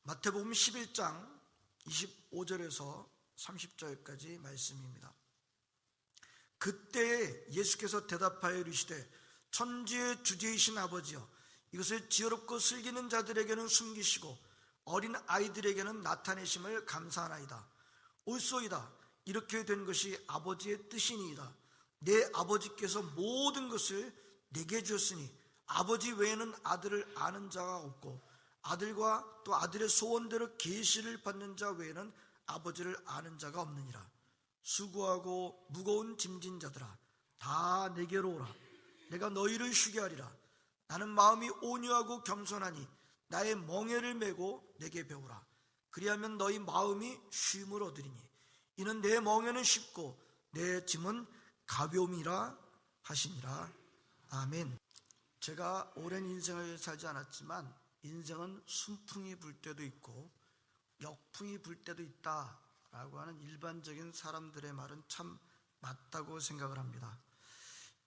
마태복음 11장 25절에서 30절까지 말씀입니다. 그때에 예수께서 대답하여 이르시되 천지의 주제이신 아버지여, 이것을 지혜롭고 슬기는 자들에게는 숨기시고 어린 아이들에게는 나타내심을 감사하나이다. 옳소이다. 이렇게 된 것이 아버지의 뜻이니이다. 내 아버지께서 모든 것을 내게 주었으니 아버지 외에는 아들을 아는 자가 없고 아들과 또 아들의 소원대로 계시를 받는 자 외에는 아버지를 아는 자가 없느니라. 수고하고 무거운 짐진 자들아, 다 내게로 오라. 내가 너희를 쉬게 하리라. 나는 마음이 온유하고 겸손하니 나의 멍에를 메고 내게 배우라. 그리하면 너희 마음이 쉼을 얻으리니 이는 내 멍에는 쉽고 내 짐은 가벼움이라 하시니라. 아멘. 제가 오랜 인생을 살지 않았지만 인생은 순풍이 불 때도 있고 역풍이 불 때도 있다라고 하는 일반적인 사람들의 말은 참 맞다고 생각을 합니다.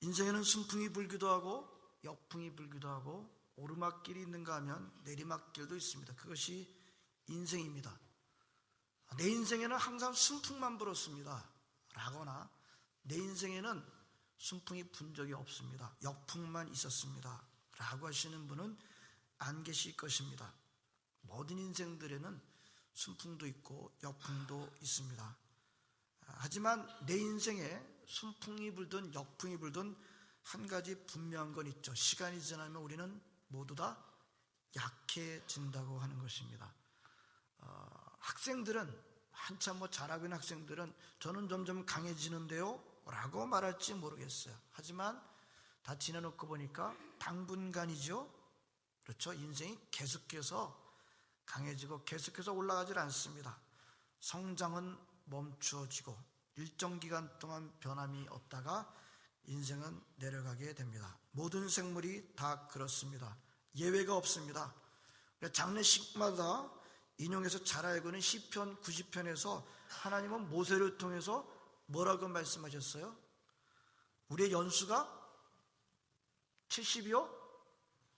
인생에는 순풍이 불기도 하고 역풍이 불기도 하고 오르막길이 있는가 하면 내리막길도 있습니다. 그것이 인생입니다. 내 인생에는 항상 순풍만 불었습니다 라거나 내 인생에는 순풍이 분 적이 없습니다, 역풍만 있었습니다 라고 하시는 분은 안 계실 것입니다. 모든 인생들에는 순풍도 있고 역풍도 있습니다. 하지만 내 인생에 순풍이 불든 역풍이 불든 한 가지 분명한 건 있죠. 시간이 지나면 우리는 모두 다 약해진다고 하는 것입니다. 학생들은 한참 자라고 있는 학생들은 저는 점점 강해지는데요 라고 말할지 모르겠어요. 하지만 다 지나놓고 보니까 당분간이죠. 그렇죠? 인생이 계속해서 강해지고 계속해서 올라가질 않습니다. 성장은 멈추어지고 일정 기간 동안 변함이 없다가 인생은 내려가게 됩니다. 모든 생물이 다 그렇습니다. 예외가 없습니다. 장례식마다 인용해서 잘 알고 있는 시편 90편에서 하나님은 모세를 통해서 뭐라고 말씀하셨어요? 우리의 연수가 70이요?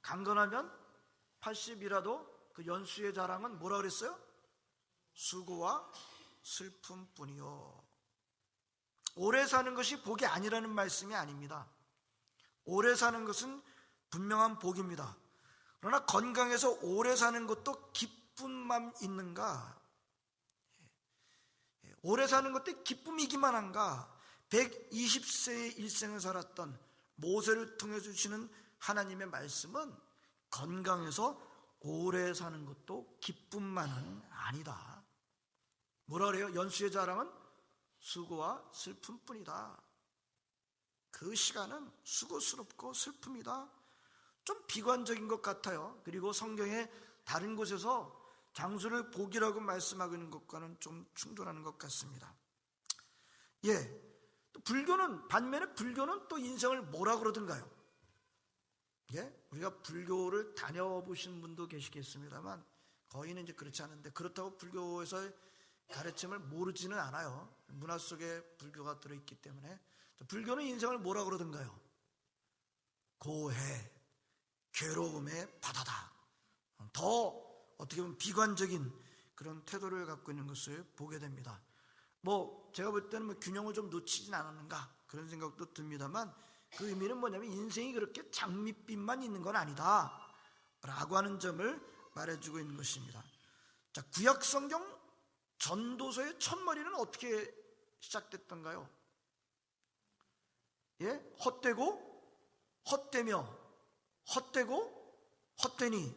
강건하면 80이라도 그 연수의 자랑은 뭐라 그랬어요? 수고와 슬픔뿐이요. 오래 사는 것이 복이 아니라는 말씀이 아닙니다. 오래 사는 것은 분명한 복입니다. 그러나 건강해서 오래 사는 것도 기쁨만 있는가? 오래 사는 것도 기쁨이기만 한가? 120세의 일생을 살았던 모세를 통해 주시는 하나님의 말씀은 건강해서 오래 사는 것도 기쁨만은 아니다. 뭐라 그래요? 연수의 자랑은 수고와 슬픔뿐이다. 그 시간은 수고스럽고 슬픔이다. 좀 비관적인 것 같아요. 그리고 성경의 다른 곳에서 장수를 복이라고 말씀하고 있는 것과는 좀 충돌하는 것 같습니다. 또 불교는, 반면에 불교는 또 인생을 뭐라 그러던가요? 우리가 불교를 다녀보신 분도 계시겠습니다만 거의는 이제 그렇지 않은데, 그렇다고 불교에서의 가르침을 모르지는 않아요. 문화 속에 불교가 들어있기 때문에. 불교는 인생을 뭐라 그러던가요? 고해, 괴로움의 바다다. 더 어떻게 보면 비관적인 그런 태도를 갖고 있는 것을 보게 됩니다. 제가 볼 때는 균형을 좀 놓치진 않았는가 그런 생각도 듭니다만, 그 의미는 뭐냐면 인생이 그렇게 장밋빛만 있는 건 아니다 라고 하는 점을 말해주고 있는 것입니다. 자, 구약 성경 전도서의 첫머리는 어떻게 시작됐던가요? 헛되고 헛되며 헛되고 헛되니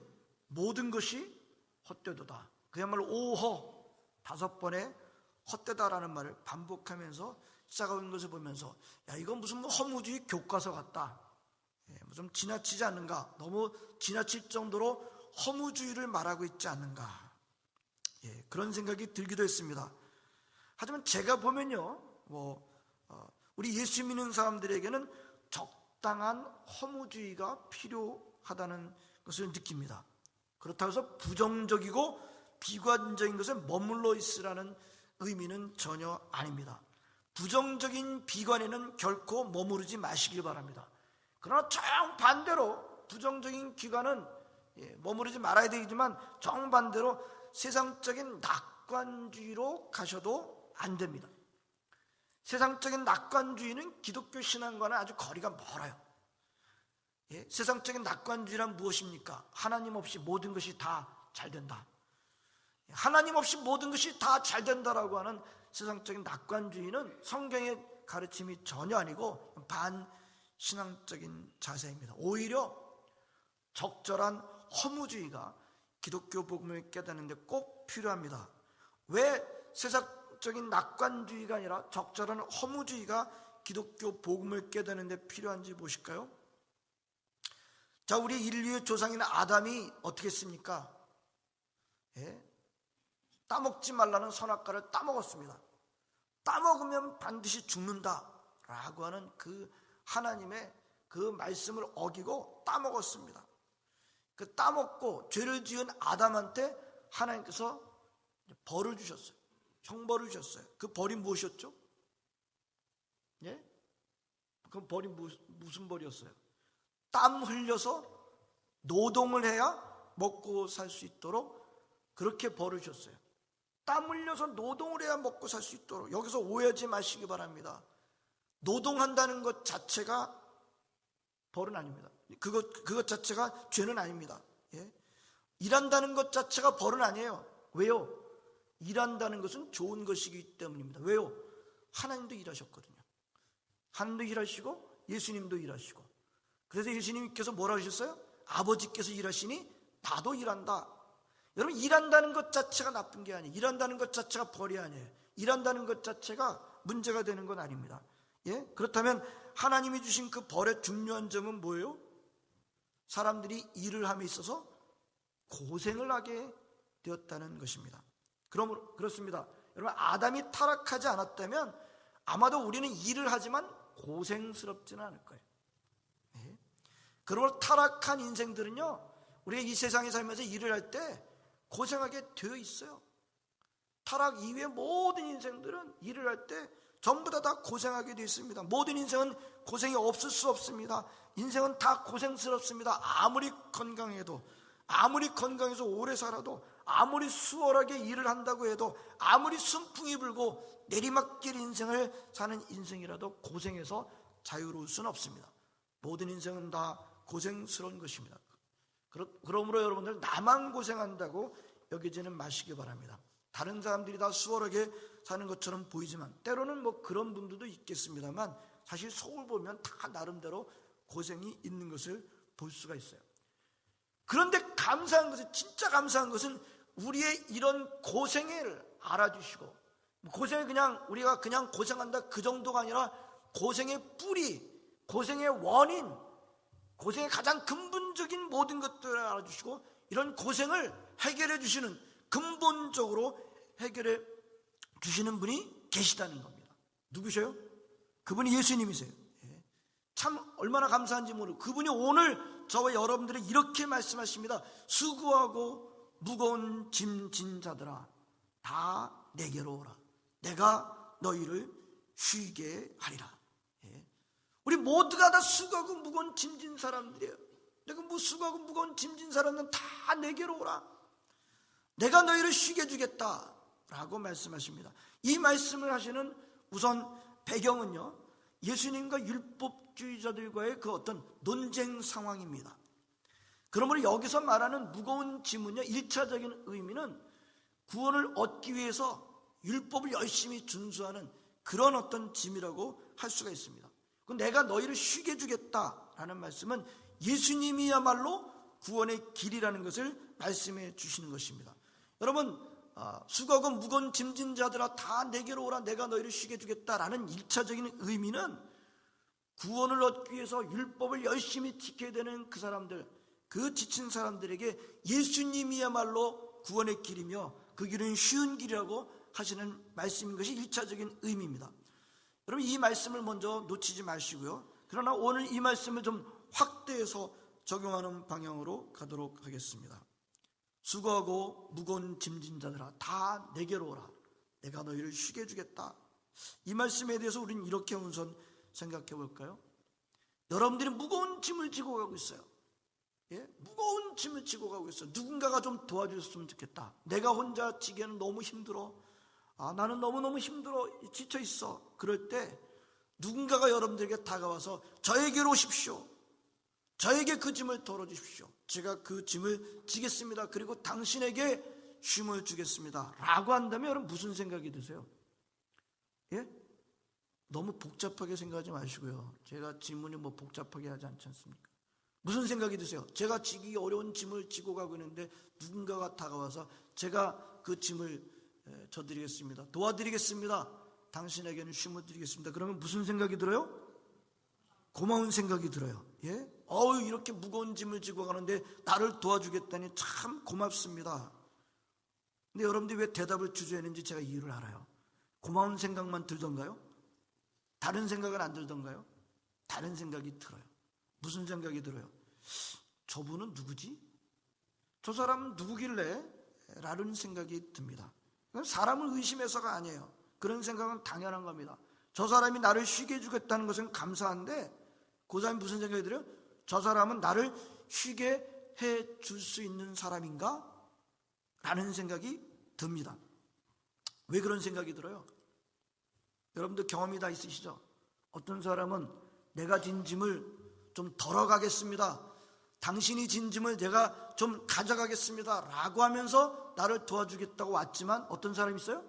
모든 것이 헛되도다. 그야말로 오허 5번의 헛되다라는 말을 반복하면서 시작하고 있는 것을 보면서, 이건 무슨 허무주의 교과서 같다, 좀 지나치지 않는가, 너무 지나칠 정도로 허무주의를 말하고 있지 않는가, 그런 생각이 들기도 했습니다. 하지만 제가 보면요, 우리 예수 믿는 사람들에게는 적당한 허무주의가 필요하다는 것을 느낍니다. 그렇다고 해서 부정적이고 비관적인 것에 머물러 있으라는 의미는 전혀 아닙니다. 부정적인 비관에는 결코 머무르지 마시길 바랍니다. 그러나 정반대로 부정적인 기관은 머무르지 말아야 되지만, 정반대로 세상적인 낙관주의로 가셔도 안 됩니다. 세상적인 낙관주의는 기독교 신앙과는 아주 거리가 멀어요. 예? 세상적인 낙관주의란 무엇입니까? 하나님 없이 모든 것이 다 잘 된다. 하나님 없이 모든 것이 다 잘 된다라고 하는 세상적인 낙관주의는 성경의 가르침이 전혀 아니고 반신앙적인 자세입니다. 오히려 적절한 허무주의가 기독교 복음을 깨닫는 데 꼭 필요합니다. 왜 세상적인 낙관주의가 아니라 적절한 허무주의가 기독교 복음을 깨닫는 데 필요한지 보실까요? 자, 우리 인류의 조상인 아담이 어떻게 했습니까? 예? 따먹지 말라는 선악과를 따먹었습니다. 따먹으면 반드시 죽는다라고 하는 그 하나님의 그 말씀을 어기고 따먹었습니다. 그 따먹고 죄를 지은 아담한테 하나님께서 벌을 주셨어요. 형벌을 주셨어요. 그 벌이 무엇이었죠? 예? 그 벌이 무슨 벌이었어요? 땀 흘려서 노동을 해야 먹고 살 수 있도록 그렇게 벌을 주셨어요. 땀 흘려서 노동을 해야 먹고 살 수 있도록. 여기서 오해하지 마시기 바랍니다. 노동한다는 것 자체가 벌은 아닙니다. 그것 자체가 죄는 아닙니다. 예? 일한다는 것 자체가 벌은 아니에요. 왜요? 일한다는 것은 좋은 것이기 때문입니다. 왜요? 하나님도 일하셨거든요. 하나님도 일하시고 예수님도 일하시고. 그래서 예수님께서 뭐라 하셨어요? 아버지께서 일하시니 나도 일한다. 여러분, 일한다는 것 자체가 나쁜 게 아니에요. 일한다는 것 자체가 벌이 아니에요. 일한다는 것 자체가 문제가 되는 건 아닙니다. 예? 그렇다면 하나님이 주신 그 벌의 중요한 점은 뭐예요? 사람들이 일을 함에 있어서 고생을 하게 되었다는 것입니다. 그렇습니다. 여러분, 아담이 타락하지 않았다면 아마도 우리는 일을 하지만 고생스럽지는 않을 거예요. 예? 그러므로 타락한 인생들은요, 우리가 이 세상에 살면서 일을 할 때 고생하게 되어 있어요. 타락 이후의 모든 인생들은 일을 할 때 전부 다 고생하게 되어 있습니다. 모든 인생은 고생이 없을 수 없습니다. 인생은 다 고생스럽습니다. 아무리 건강해서 오래 살아도, 아무리 수월하게 일을 한다고 해도, 아무리 순풍이 불고 내리막길 인생을 사는 인생이라도 고생해서 자유로울 수는 없습니다. 모든 인생은 다 고생스러운 것입니다. 그러므로 여러분들, 나만 고생한다고 여기지는 마시기 바랍니다. 다른 사람들이 다 수월하게 사는 것처럼 보이지만, 때로는 뭐 그런 분들도 있겠습니다만, 사실 속을 보면 다 나름대로 고생이 있는 것을 볼 수가 있어요. 그런데 감사한 것은, 진짜 감사한 것은 우리의 이런 고생을 알아주시고, 고생을 그냥 우리가 그냥 고생한다 그 정도가 아니라 고생의 뿌리, 고생의 원인, 고생의 가장 근본적인 모든 것들을 알아주시고, 이런 고생을 해결해 주시는, 근본적으로 해결해 주시는 분이 계시다는 겁니다. 누구셔요? 그분이 예수님이세요. 참 얼마나 감사한지 모르고, 그분이 오늘 저와 여러분들이 이렇게 말씀하십니다. 수고하고 무거운 짐진 자들아, 다 내게로 오라. 내가 너희를 쉬게 하리라. 우리 모두가 다 수고하고 무거운 짐진 사람들이에요. 내가 뭐 수고하고 무거운 짐진 사람은 다 내게로 오라. 내가 너희를 쉬게 해주겠다 라고 말씀하십니다. 이 말씀을 하시는 우선 배경은요, 예수님과 율법주의자들과의 그 어떤 논쟁 상황입니다. 그러므로 여기서 말하는 무거운 짐은요, 1차적인 의미는 구원을 얻기 위해서 율법을 열심히 준수하는 그런 어떤 짐이라고 할 수가 있습니다. 내가 너희를 쉬게 해주겠다라는 말씀은 예수님이야말로 구원의 길이라는 것을 말씀해 주시는 것입니다. 여러분, 수고하고 무거운 짐진 자들아 다 내게로 오라. 내가 너희를 쉬게 해주겠다라는 1차적인 의미는 구원을 얻기 위해서 율법을 열심히 지켜야 되는 그 사람들, 그 지친 사람들에게 예수님이야말로 구원의 길이며 그 길은 쉬운 길이라고 하시는 말씀인 것이 1차적인 의미입니다. 여러분, 이 말씀을 먼저 놓치지 마시고요. 그러나 오늘 이 말씀을 좀 확대해서 적용하는 방향으로 가도록 하겠습니다. 수고하고 무거운 짐진 자들아 다 내게로 오라. 내가 너희를 쉬게 해주겠다. 이 말씀에 대해서 우리는 이렇게 우선 생각해 볼까요? 여러분들이 무거운 짐을 지고 가고 있어요. 무거운 짐을 지고 가고 있어. 누군가가 좀 도와줬으면 좋겠다. 내가 혼자 지기에는 너무 힘들어. 나는 너무너무 힘들어. 지쳐 있어. 그럴 때 누군가가 여러분들에게 다가와서 저에게로 오십시오. 저에게 그 짐을 덜어주십시오. 제가 그 짐을 지겠습니다. 그리고 당신에게 쉼을 주겠습니다. 라고 한다면 여러분 무슨 생각이 드세요? 너무 복잡하게 생각하지 마시고요. 제가 질문이 복잡하게 하지 않지 않습니까? 무슨 생각이 드세요? 제가 지기 어려운 짐을 지고 가고 있는데 누군가가 다가와서 제가 그 짐을 져드리겠습니다. 도와드리겠습니다. 당신에게는 쉼을 드리겠습니다. 그러면 무슨 생각이 들어요? 고마운 생각이 들어요. 이렇게 무거운 짐을 지고 가는데 나를 도와주겠다니 참 고맙습니다. 근데 여러분들이 왜 대답을 주저했는지 제가 이유를 알아요. 고마운 생각만 들던가요? 다른 생각은 안 들던가요? 다른 생각이 들어요. 무슨 생각이 들어요? 저분은 누구지? 저 사람은 누구길래? 라는 생각이 듭니다. 사람을 의심해서가 아니에요. 그런 생각은 당연한 겁니다. 저 사람이 나를 쉬게 해주겠다는 것은 감사한데 그 사람이 무슨 생각이 들어요? 저 사람은 나를 쉬게 해줄 수 있는 사람인가? 라는 생각이 듭니다. 왜 그런 생각이 들어요? 여러분들 경험이 다 있으시죠? 어떤 사람은 내가 진 짐을 좀 덜어가겠습니다. 당신이 진 짐을 내가 좀 가져가겠습니다. 라고 하면서 나를 도와주겠다고 왔지만 어떤 사람이 있어요?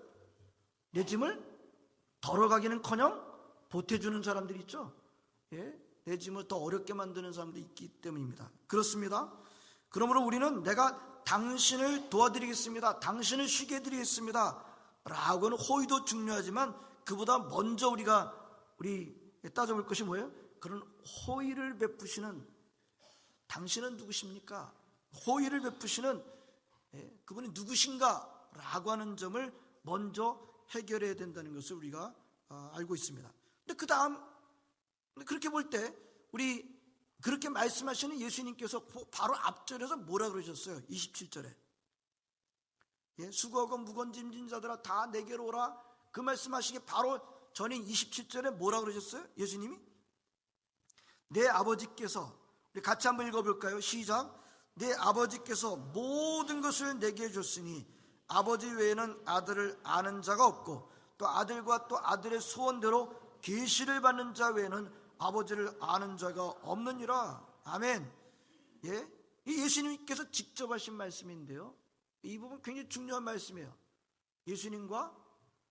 내 짐을 덜어가기는커녕 보태주는 사람들이 있죠. 내 짐을 더 어렵게 만드는 사람들이 있기 때문입니다. 그렇습니다. 그러므로 우리는 내가 당신을 도와드리겠습니다. 당신을 쉬게 해드리겠습니다. 라고는 호의도 중요하지만 그보다 먼저 우리 따져볼 것이 뭐예요? 그런 호의를 베푸시는 당신은 누구십니까? 호의를 베푸시는 그분이 누구신가? 라고 하는 점을 먼저 해결해야 된다는 것을 우리가 알고 있습니다. 근데 그 다음 그렇게 볼 때 우리 그렇게 말씀하시는 예수님께서 바로 앞절에서 뭐라 그러셨어요? 27절에 수고하고 무거운 짐진 자들아 다 내게로 오라. 그 말씀하시기 바로 전인 27절에 뭐라 그러셨어요? 예수님이 내 아버지께서, 우리 같이 한번 읽어볼까요? 시작. 내 아버지께서 모든 것을 내게 줬으니 아버지 외에는 아들을 아는 자가 없고 또 아들과 또 아들의 소원대로 계시를 받는 자 외에는 아버지를 아는 자가 없느니라. 아멘. 이 예수님께서 직접 하신 말씀인데요, 이 부분 굉장히 중요한 말씀이에요. 예수님과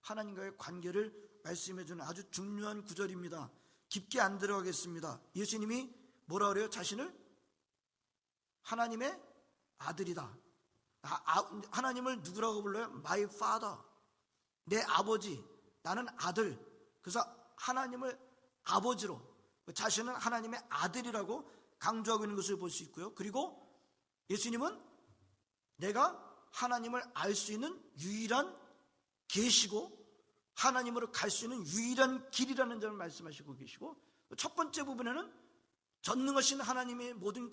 하나님과의 관계를 말씀해 주는 아주 중요한 구절입니다. 깊게 안 들어가겠습니다. 예수님이 뭐라 그래요? 자신을 하나님의 아들이다. 하나님을 누구라고 불러요? My Father. 내 아버지. 나는 아들. 그래서 하나님을 아버지로, 자신은 하나님의 아들이라고 강조하고 있는 것을 볼 수 있고요. 그리고 예수님은 내가 하나님을 알 수 있는 유일한 계시고 하나님으로 갈 수 있는 유일한 길이라는 점을 말씀하시고 계시고, 첫 번째 부분에는 전능하신 하나님의 모든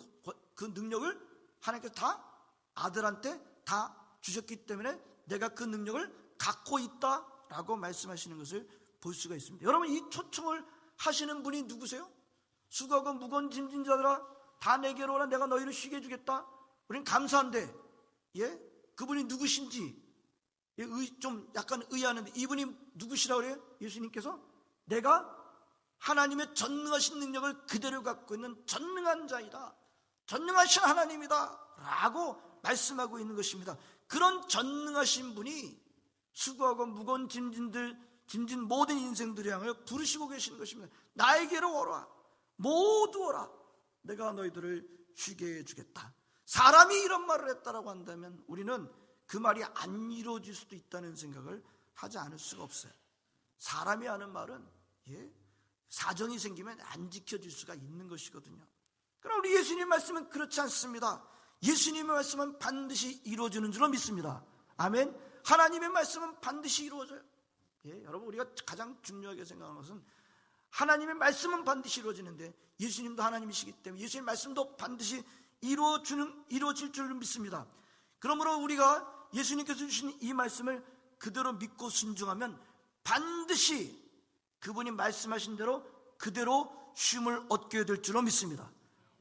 그 능력을 하나님께서 다 아들한테 다 주셨기 때문에 내가 그 능력을 갖고 있다라고 말씀하시는 것을 볼 수가 있습니다. 여러분, 이 초청을 하시는 분이 누구세요? 수고하고 무거운 짐진 자들아 다 내게로 오라. 내가 너희를 쉬게 해주겠다. 우리는 감사한데 그분이 누구신지 좀 약간 의아한데, 이분이 누구시라고 그래요? 예수님께서 내가 하나님의 전능하신 능력을 그대로 갖고 있는 전능한 자이다, 전능하신 하나님이다 라고 말씀하고 있는 것입니다. 그런 전능하신 분이 수고하고 무거운 짐진 모든 인생들을 향하여 부르시고 계시는 것입니다. 나에게로 오라. 모두 오라. 내가 너희들을 쉬게 해주겠다. 사람이 이런 말을 했다라고 한다면 우리는 그 말이 안 이루어질 수도 있다는 생각을 하지 않을 수가 없어요. 사람이 하는 말은 사정이 생기면 안 지켜질 수가 있는 것이거든요. 그러나 우리 예수님 말씀은 그렇지 않습니다. 예수님의 말씀은 반드시 이루어지는 줄로 믿습니다. 아멘. 하나님의 말씀은 반드시 이루어져요. 여러분, 우리가 가장 중요하게 생각하는 것은 하나님의 말씀은 반드시 이루어지는데 예수님도 하나님이시기 때문에 예수님의 말씀도 반드시 이루어질 줄로 믿습니다. 그러므로 우리가 예수님께서 주신 이 말씀을 그대로 믿고 순종하면 반드시 그분이 말씀하신 대로 그대로 쉼을 얻게 될 줄로 믿습니다.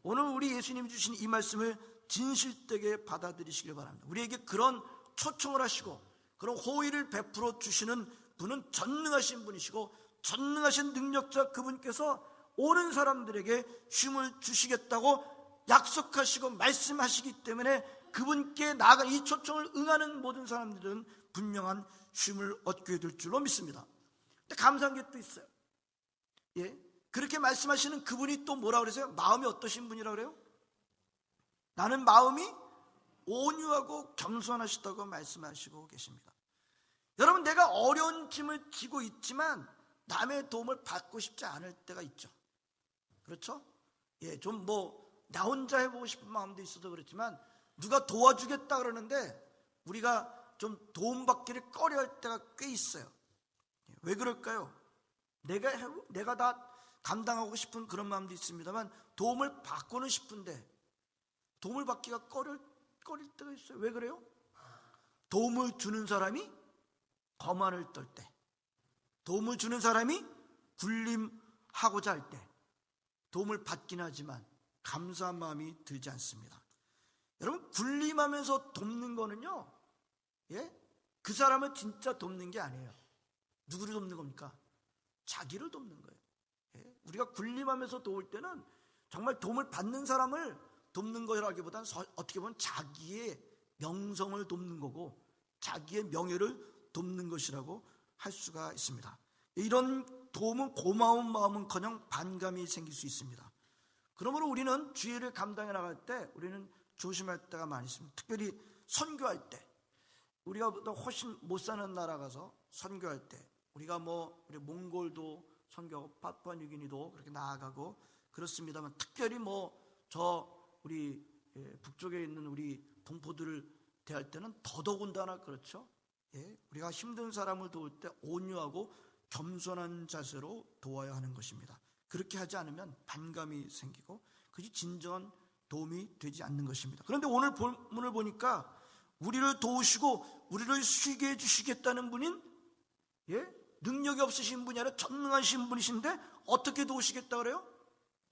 오늘 우리 예수님이 주신 이 말씀을 진실되게 받아들이시길 바랍니다. 우리에게 그런 초청을 하시고 그런 호의를 베풀어 주시는 분은 전능하신 분이시고 전능하신 능력자 그분께서 오는 사람들에게 쉼을 주시겠다고 약속하시고 말씀하시기 때문에 그분께 나아가 이 초청을 응하는 모든 사람들은 분명한 쉼을 얻게 될 줄로 믿습니다. 근데 감사한 게 또 있어요. 예, 그렇게 말씀하시는 그분이 또 뭐라 그러세요? 마음이 어떠신 분이라 그래요? 나는 마음이 온유하고 겸손하시다고 말씀하시고 계십니다. 여러분, 내가 어려운 짐을 지고 있지만 남의 도움을 받고 싶지 않을 때가 있죠. 그렇죠? 예, 좀 나 혼자 해보고 싶은 마음도 있어서 그렇지만 누가 도와주겠다 그러는데 우리가 좀 도움받기를 꺼려할 때가 꽤 있어요. 왜 그럴까요? 내가 다 감당하고 싶은 그런 마음도 있습니다만 도움을 받고는 싶은데 도움을 받기가 꺼릴 때가 있어요. 왜 그래요? 도움을 주는 사람이 거만을 떨 때, 도움을 주는 사람이 군림하고자 할 때 도움을 받긴 하지만 감사한 마음이 들지 않습니다. 여러분, 군림하면서 돕는 거는요, 예? 그 사람을 진짜 돕는 게 아니에요. 누구를 돕는 겁니까? 자기를 돕는 거예요. 예? 우리가 군림하면서 도울 때는 정말 도움을 받는 사람을 돕는 거라기보다는 어떻게 보면 자기의 명성을 돕는 거고 자기의 명예를 돕는 것이라고 할 수가 있습니다. 이런 도움은 고마운 마음은커녕 반감이 생길 수 있습니다. 그러므로 우리는 주의를 감당해 나갈 때 우리는 조심할 때가 많이 있습니다. 특별히 선교할 때, 우리가 훨씬 못 사는 나라 가서 선교할 때, 우리가 우리 몽골도 선교하고 파푸아뉴기니도 그렇게 나아가고 그렇습니다만, 특별히 우리 북쪽에 있는 우리 동포들을 대할 때는 더더군다나 그렇죠. 예, 우리가 힘든 사람을 도울 때 온유하고 겸손한 자세로 도와야 하는 것입니다. 그렇게 하지 않으면 반감이 생기고 그것이 진정한 도움이 되지 않는 것입니다. 그런데 오늘 본문을 보니까 우리를 도우시고 우리를 쉬게 해주시겠다는 분인, 능력이 없으신 분이 아니라 전능하신 분이신데 어떻게 도우시겠다 그래요?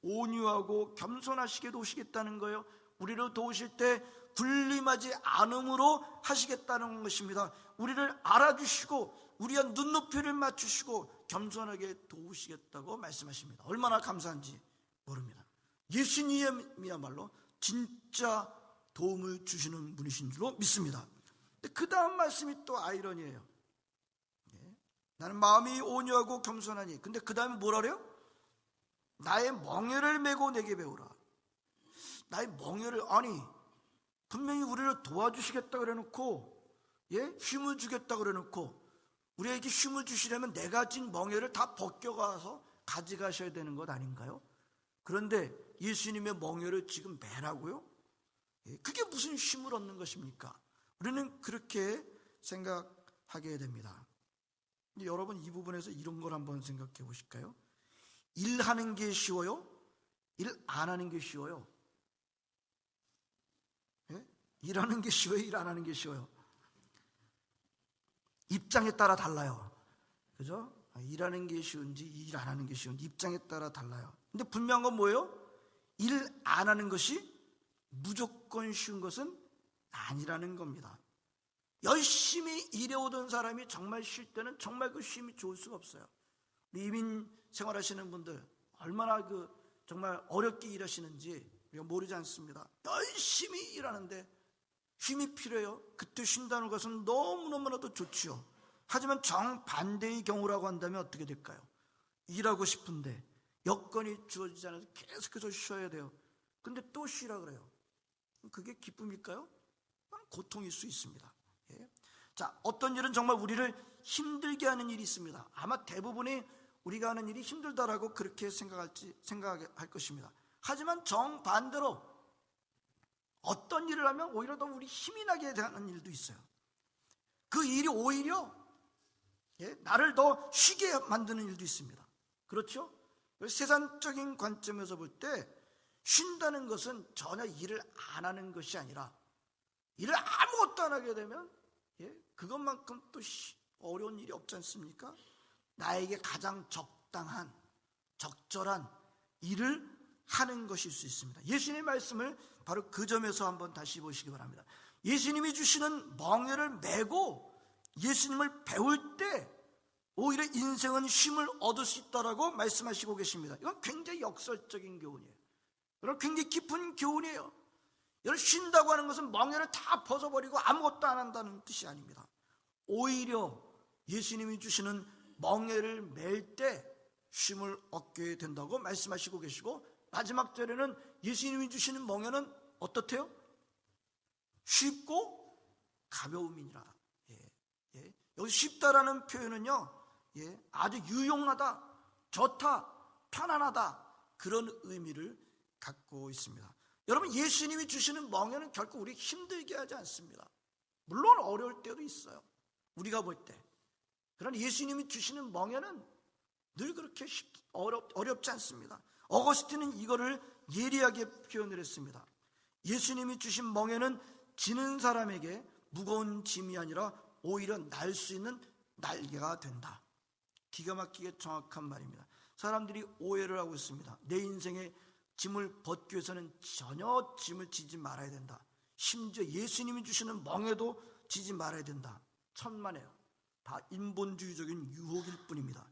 온유하고 겸손하시게 도우시겠다는 거예요. 우리를 도우실 때 군림하지 않음으로 하시겠다는 것입니다. 우리를 알아주시고 우리의 눈높이를 맞추시고 겸손하게 도우시겠다고 말씀하십니다. 얼마나 감사한지 모릅니다. 예수님이야말로 진짜 도움을 주시는 분이신 줄로 믿습니다. 그 다음 말씀이 또 아이러니예요. 나는 마음이 온유하고 겸손하니. 근데 그 다음에 뭐라 그래요? 나의 멍에를 메고 내게 배우라. 나의 멍에를, 아니 분명히 우리를 도와주시겠다 그래놓고, 쉼을 주겠다 그래놓고, 우리에게 쉼을 주시려면 내가 진 멍에를 다 벗겨가서 가져가셔야 되는 것 아닌가요? 그런데 예수님의 멍에를 지금 매라고요? 그게 무슨 쉼을 얻는 것입니까? 우리는 그렇게 생각하게 됩니다. 여러분, 이 부분에서 이런 걸 한번 생각해 보실까요? 일하는 게 쉬워요? 일 안 하는 게 쉬워요? 일하는 게 쉬워요? 일 안 하는 게 쉬워요? 입장에 따라 달라요. 그죠? 일하는 게 쉬운지 일 안 하는 게 쉬운지 입장에 따라 달라요. 근데 분명한 건 뭐예요? 일 안 하는 것이 무조건 쉬운 것은 아니라는 겁니다. 열심히 일해오던 사람이 정말 쉴 때는 정말 그 쉼이 좋을 수가 없어요. 이민 생활하시는 분들 얼마나 정말 어렵게 일하시는지 우리가 모르지 않습니다. 열심히 일하는데 쉼이 필요해요. 그때 쉰다는 것은 너무너무나도 좋지요. 하지만 정반대의 경우라고 한다면 어떻게 될까요? 일하고 싶은데 여건이 주어지지 않아서 계속해서 쉬어야 돼요. 근데 또 쉬라 그래요. 그게 기쁨일까요? 고통일 수 있습니다. 자, 어떤 일은 정말 우리를 힘들게 하는 일이 있습니다. 아마 대부분이 우리가 하는 일이 힘들다라고 그렇게 생각할 것입니다. 하지만 정반대로 어떤 일을 하면 오히려 더 우리 힘이 나게 하는 일도 있어요. 그 일이 오히려 나를 더 쉬게 만드는 일도 있습니다. 그렇죠? 세상적인 관점에서 볼 때 쉰다는 것은 전혀 일을 안 하는 것이 아니라 일을 아무것도 안 하게 되면 그것만큼 또 어려운 일이 없지 않습니까? 나에게 가장 적당한 적절한 일을 하는 것일 수 있습니다. 예수님의 말씀을 바로 그 점에서 한번 다시 보시기 바랍니다. 예수님이 주시는 멍에를 메고 예수님을 배울 때 오히려 인생은 쉼을 얻을 수 있다라고 말씀하시고 계십니다. 이건 굉장히 역설적인 교훈이에요. 여러분, 굉장히 깊은 교훈이에요. 여러분, 쉰다고 하는 것은 멍에를 다 벗어버리고 아무것도 안 한다는 뜻이 아닙니다. 오히려 예수님이 주시는 멍에를 맬 때 쉼을 얻게 된다고 말씀하시고 계시고, 마지막 절에는 예수님이 주시는 멍에는 어떻대요? 쉽고 가벼움이니라. 여기 쉽다라는 표현은요, 아주 유용하다, 좋다, 편안하다, 그런 의미를 갖고 있습니다. 여러분, 예수님이 주시는 멍에는 결코 우리 힘들게 하지 않습니다. 물론 어려울 때도 있어요, 우리가 볼 때. 그러나 예수님이 주시는 멍에는 늘 그렇게 어렵지 않습니다. 어거스틴은 이거를 예리하게 표현을 했습니다. 예수님이 주신 멍에는 지는 사람에게 무거운 짐이 아니라 오히려 날 수 있는 날개가 된다. 기가 막히게 정확한 말입니다. 사람들이 오해를 하고 있습니다. 내 인생에 짐을 벗기 위해서는 전혀 짐을 지지 말아야 된다. 심지어 예수님이 주시는 멍에도 지지 말아야 된다. 천만에요. 다 인본주의적인 유혹일 뿐입니다.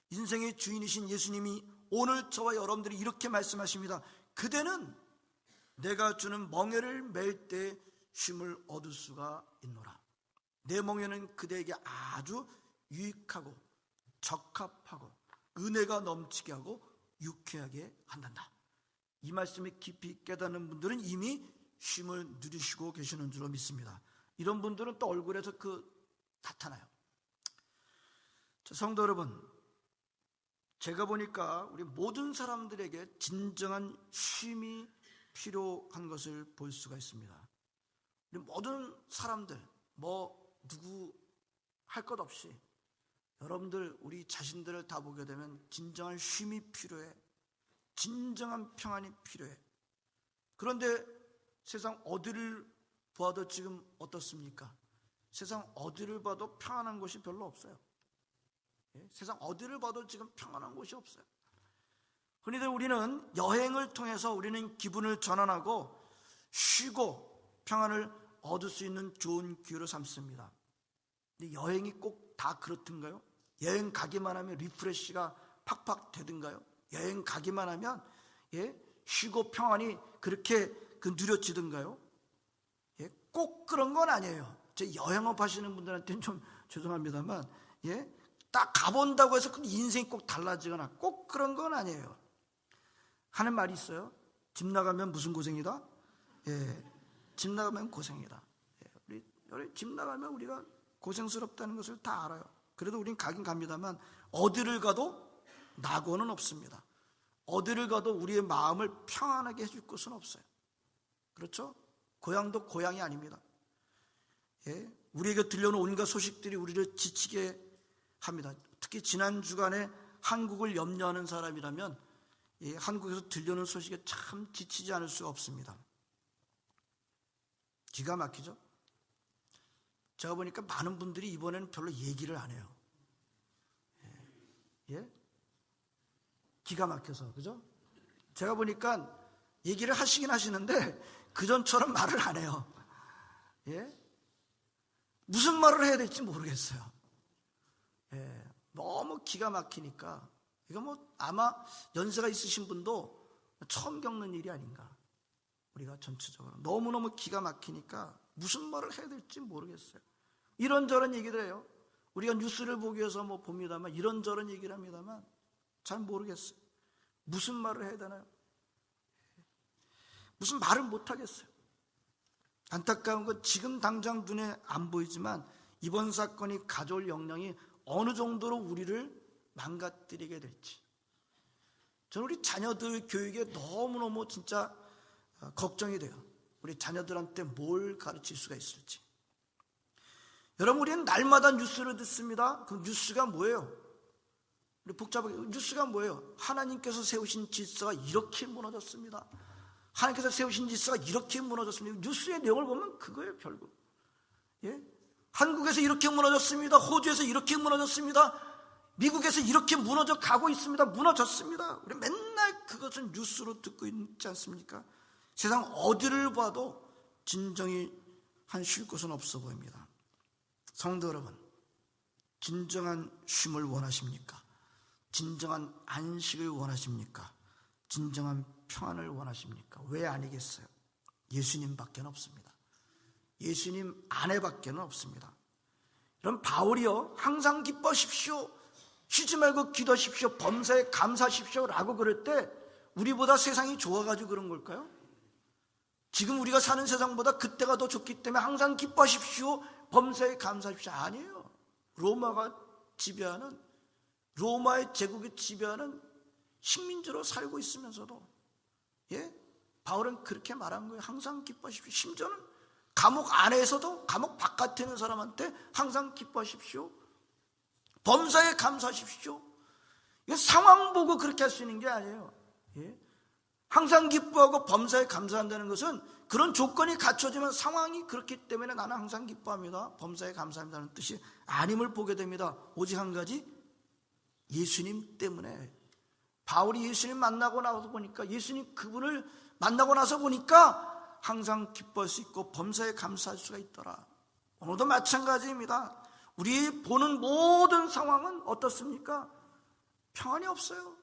인생의 주인이신 예수님이 오늘 저와 여러분들이 이렇게 말씀하십니다. 그대는 내가 주는 멍에를 맬 때 쉼을 얻을 수가 있노라. 내 멍에는 그대에게 아주 유익하고 적합하고 은혜가 넘치게 하고 유쾌하게 한단다. 이 말씀을 깊이 깨닫는 분들은 이미 쉼을 누리시고 계시는 줄로 믿습니다. 이런 분들은 또 얼굴에서 나타나요. 성도 여러분, 제가 보니까 우리 모든 사람들에게 진정한 쉼이 필요한 것을 볼 수가 있습니다. 우리 모든 사람들, 누구 할 것 없이 여러분들 우리 자신들을 다 보게 되면 진정한 쉼이 필요해. 진정한 평안이 필요해. 그런데 세상 어디를 봐도 지금 어떻습니까? 세상 어디를 봐도 평안한 곳이 별로 없어요. 세상 어디를 봐도 지금 평안한 곳이 없어요. 흔히들 우리는 여행을 통해서 우리는 기분을 전환하고 쉬고 평안을 얻을 수 있는 좋은 기회로 삼습니다. 근데 여행이 꼭 다 그렇던가요? 여행 가기만 하면 리프레시가 팍팍 되던가요? 여행 가기만 하면 쉬고 평안이 그렇게 누려지던가요? 꼭 그런 건 아니에요. 제 여행업 하시는 분들한테는 좀 죄송합니다만 딱 가본다고 해서 인생이 꼭 달라지거나 꼭 그런 건 아니에요. 하는 말이 있어요. 집 나가면 무슨 고생이다? 집 나가면 고생이다. 우리 집 나가면 우리가 고생스럽다는 것을 다 알아요. 그래도 우린 가긴 갑니다만 어디를 가도 낙오는 없습니다. 어디를 가도 우리의 마음을 평안하게 해줄 곳은 없어요. 그렇죠? 고향도 고향이 아닙니다. 우리에게 들려오는 온갖 소식들이 우리를 지치게 합니다. 특히 지난 주간에 한국을 염려하는 사람이라면 한국에서 들려오는 소식에 참 지치지 않을 수가 없습니다. 기가 막히죠? 제가 보니까 많은 분들이 이번에는 별로 얘기를 안 해요. 기가 막혀서, 그죠? 제가 보니까 얘기를 하시긴 하시는데 그전처럼 말을 안 해요. 무슨 말을 해야 될지 모르겠어요. 너무 기가 막히니까 이거 아마 연세가 있으신 분도 처음 겪는 일이 아닌가. 우리가 전체적으로 너무너무 기가 막히니까 무슨 말을 해야 될지 모르겠어요. 이런저런 얘기들 해요. 우리가 뉴스를 보기 위해서 봅니다만 이런저런 얘기를 합니다만 잘 모르겠어요. 무슨 말을 해야 되나요? 무슨 말을 못 하겠어요. 안타까운 건 지금 당장 눈에 안 보이지만 이번 사건이 가져올 영향이 어느 정도로 우리를 망가뜨리게 될지, 저는 우리 자녀들 교육에 너무너무 진짜 걱정이 돼요. 우리 자녀들한테 뭘 가르칠 수가 있을지. 여러분, 우리는 날마다 뉴스를 듣습니다. 그 뉴스가 뭐예요? 우리 복잡하게, 뉴스가 뭐예요? 하나님께서 세우신 질서가 이렇게 무너졌습니다. 하나님께서 세우신 질서가 이렇게 무너졌습니다. 뉴스의 내용을 보면 그거예요, 결국. 한국에서 이렇게 무너졌습니다. 호주에서 이렇게 무너졌습니다. 미국에서 이렇게 무너져 가고 있습니다. 무너졌습니다. 우리 맨날 그것은 뉴스로 듣고 있지 않습니까? 세상 어디를 봐도 진정이 한 쉴 곳은 없어 보입니다. 성도 여러분, 진정한 쉼을 원하십니까? 진정한 안식을 원하십니까? 진정한 평안을 원하십니까? 왜 아니겠어요? 예수님밖에 없습니다. 예수님 안에밖에 없습니다. 그럼 바울이요, 항상 기뻐하십시오, 쉬지 말고 기도하십시오, 범사에 감사하십시오 라고 그럴 때 우리보다 세상이 좋아가지고 그런 걸까요? 지금 우리가 사는 세상보다 그때가 더 좋기 때문에 항상 기뻐하십시오, 범사에 감사하십시오. 아니에요. 로마가 지배하는, 로마의 제국이 지배하는 식민지로 살고 있으면서도, 바울은 그렇게 말한 거예요. 항상 기뻐하십시오. 심지어는 감옥 안에서도 감옥 바깥에 있는 사람한테 항상 기뻐하십시오, 범사에 감사하십시오. 이게 상황 보고 그렇게 할 수 있는 게 아니에요. 항상 기뻐하고 범사에 감사한다는 것은 그런 조건이 갖춰지면, 상황이 그렇기 때문에 나는 항상 기뻐합니다, 범사에 감사합니다는 뜻이 아님을 보게 됩니다. 오직 한 가지, 예수님 때문에. 바울이 예수님 만나고 나서 보니까, 예수님 그분을 만나고 나서 보니까 항상 기뻐할 수 있고 범사에 감사할 수가 있더라. 오늘도 마찬가지입니다. 우리 보는 모든 상황은 어떻습니까? 평안이 없어요.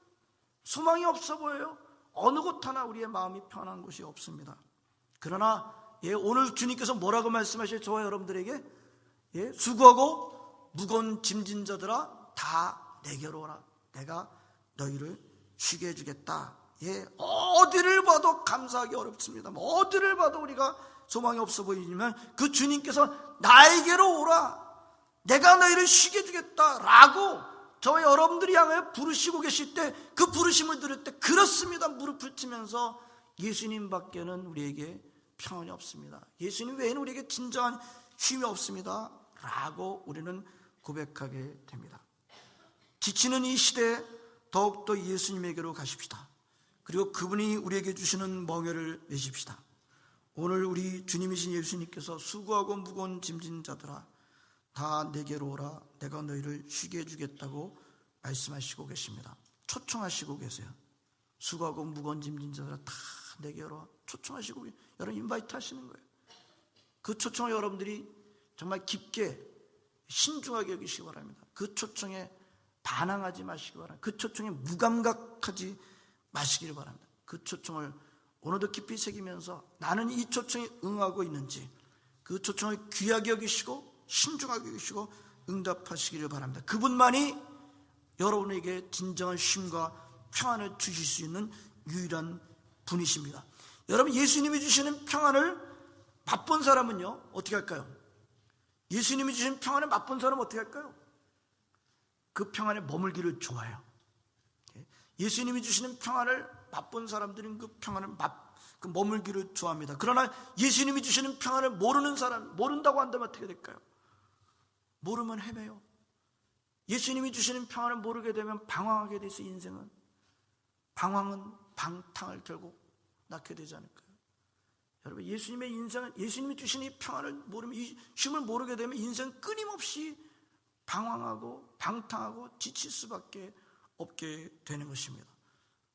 소망이 없어 보여요. 어느 곳 하나 우리의 마음이 편한 곳이 없습니다. 그러나 오늘 주님께서 뭐라고 말씀하셔요? 저와 여러분들에게 수고하고 무거운 짐진 자들아 다 내게로 오라. 내가 너희를 쉬게 해주겠다. 어디를 봐도 감사하기 어렵습니다. 어디를 봐도 우리가 소망이 없어 보이지만 그 주님께서 나에게로 오라, 내가 너희를 쉬게 해주겠다 라고 저와 여러분들이 향하여 부르시고 계실 때, 그 부르심을 들을 때 그렇습니다, 무릎을 치면서 예수님 밖에는 우리에게 평안이 없습니다, 예수님 외에는 우리에게 진정한 쉼이 없습니다 라고 우리는 고백하게 됩니다. 지치는 이 시대에 더욱더 예수님에게로 가십시다. 그리고 그분이 우리에게 주시는 멍에를 내십시다. 오늘 우리 주님이신 예수님께서 수고하고 무거운 짐진 자들아 다 내게로 오라, 내가 너희를 쉬게 해주겠다고 말씀하시고 계십니다. 초청하시고 계세요. 수고하고 무거운 짐진 자들아 다 내게로 오라, 초청하시고, 여러분 인바이트 하시는 거예요. 그 초청을 여러분들이 정말 깊게 신중하게 여기시기 바랍니다. 그 초청에 반항하지 마시기 바랍니다. 그 초청에 무감각하지 마시기를 바랍니다. 그 초청을 오늘도 깊이 새기면서 나는 이 초청에 응하고 있는지, 그 초청을 귀하게 여기시고 신중하게 여기시고 응답하시기를 바랍니다. 그분만이 여러분에게 진정한 쉼과 평안을 주실 수 있는 유일한 분이십니다. 여러분, 예수님이 주시는 평안을 맛본 사람은요 어떻게 할까요? 예수님이 주시는 평안을 맛본 사람은 어떻게 할까요? 그 평안에 머물기를 좋아해요. 예수님이 주시는 평안을 맛본 사람들은 그 평안을 머물기를 좋아합니다. 그러나 예수님이 주시는 평안을 모르는 사람, 모른다고 한다면 어떻게 될까요? 모르면 헤매요. 예수님이 주시는 평안을 모르게 되면 방황하게 돼 있어요. 인생은 방황은 방탕을 결국 낳게 되지 않을까요? 여러분, 예수님의 인생은, 예수님이 주시는 이 평안을 모르면, 이 쉼을 모르게 되면 인생 끊임없이 방황하고 방탕하고 지칠 수밖에 없게 되는 것입니다.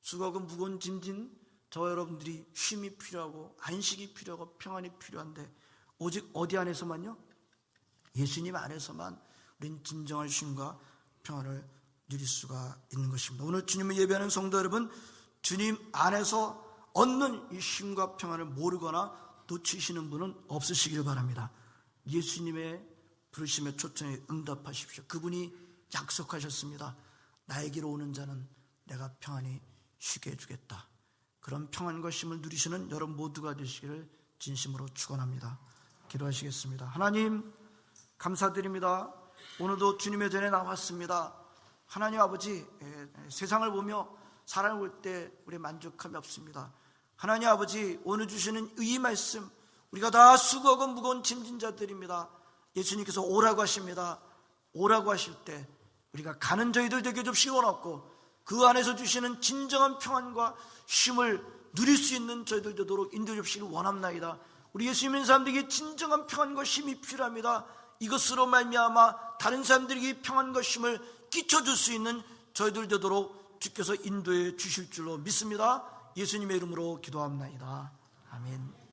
수고하고 무거운 짐진 저와 여러분들이 쉼이 필요하고 안식이 필요하고 평안이 필요한데, 오직 어디 안에서만요? 예수님 안에서만 우리는 진정한 쉼과 평안을 누릴 수가 있는 것입니다. 오늘 주님을 예배하는 성도 여러분, 주님 안에서 얻는 이 쉼과 평안을 모르거나 놓치시는 분은 없으시길 바랍니다. 예수님의 부르심의 초청에 응답하십시오. 그분이 약속하셨습니다. 나에게로 오는 자는 내가 평안히 쉬게 해주겠다. 그런 평안과 쉼을 누리시는 여러분 모두가 되시기를 진심으로 축원합니다. 기도하시겠습니다. 하나님, 감사드립니다. 오늘도 주님의 전에 나왔습니다. 하나님 아버지, 세상을 보며 사람을 볼 때 우리 만족함이 없습니다. 하나님 아버지, 오늘 주시는 이 말씀, 우리가 다 수고하고 무거운 짐진 자들입니다. 예수님께서 오라고 하십니다. 오라고 하실 때 우리가 가는 저희들 되게 줍시기 원하고, 그 안에서 주시는 진정한 평안과 쉼을 누릴 수 있는 저희들 되도록 인도해 주시기를 원합나이다. 우리 예수 믿는 사람들에게 진정한 평안과 쉼이 필요합니다. 이것으로 말미암아 다른 사람들에게 평안과 쉼을 끼쳐줄 수 있는 저희들 되도록 주께서 인도해 주실 줄로 믿습니다. 예수님의 이름으로 기도합나이다. 아멘.